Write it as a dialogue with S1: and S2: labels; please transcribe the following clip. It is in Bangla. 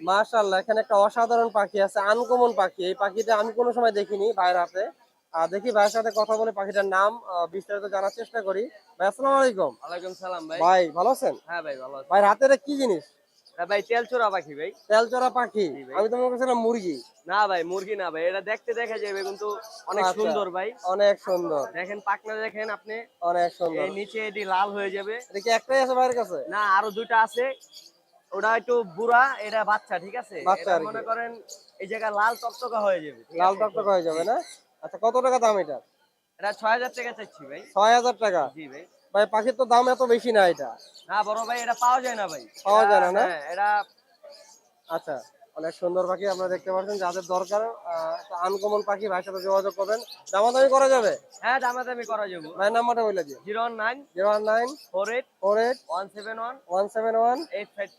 S1: মাশাআল্লাহ, এখানে একটা অসাধারণ পাখি আছে, আনকমন পাখি। এই পাখিটা আমি কোনো সময় দেখিনি ভাইয়ের হাতে। দেখি ভাইয়ের সাথে কথা বলে পাখিটার নাম বিস্তারিত জানার চেষ্টা করি। ভাই আসসালামু আলাইকুম।
S2: ওয়ালাইকুম সালাম ভাই।
S1: ভাই ভালো আছেন?
S2: হ্যাঁ ভাই ভালো আছি।
S1: ভাইয়ের হাতে এটা কি জিনিস?
S2: ভাই তেলচোরা পাখি ভাই।
S1: তেলচড়া পাখি?
S2: জি ভাই।
S1: আমি তো মনে করছিলাম মুরগি।
S2: না ভাই মুরগি না ভাই, এটা দেখতে দেখা যাবে কিন্তু অনেক
S1: আচ্ছা,
S2: সুন্দর ভাই।
S1: অনেক সুন্দর,
S2: দেখেন পাখনা দেখেন আপনি,
S1: অনেক সুন্দর।
S2: এই নিচে এটি লাল হয়ে যাবে।
S1: এটা কি একটাই আছে ভাইয়ের কাছে?
S2: না আরো দুইটা আছে, ওটা একটু বুড়া, এটা বাচ্চা, ঠিক আছে?
S1: বাচ্চা
S2: এটা
S1: আর কি,
S2: মনে করেন এই জায়গা লাল টকটকা হয়ে যাবে, ঠিক
S1: লাল
S2: আছে?
S1: টকটক হয়ে যাবে না? আচ্ছা, কত টাকা দাম এটা?
S2: এটা ৬,০০০ টাকা চাচ্ছি ভাই।
S1: ৬,০০০ টাকা?
S2: জি ভাই।
S1: ভাই পাখির তো দাম এত বেশি না এটা।
S2: না বড় ভাই, এটা পাওয়া যায় না ভাই।
S1: পাওয়া যায় না, না?
S2: হ্যাঁ এটা
S1: আচ্ছা, অনেক সুন্দর পাখি আপনারা দেখতে পাচ্ছেন। যাদের দরকার একটা আনকমন পাখি, ভাইয়ের সাথে যোগাযোগ করবেন। দামাদামি করা যাবে?
S2: হ্যাঁ দামাদামি করা যাবে।
S1: ভাইয়ের নাম্বারটা বলে দিন।
S2: 019
S1: 019
S2: 48
S1: 48
S2: 171
S1: 171
S2: 852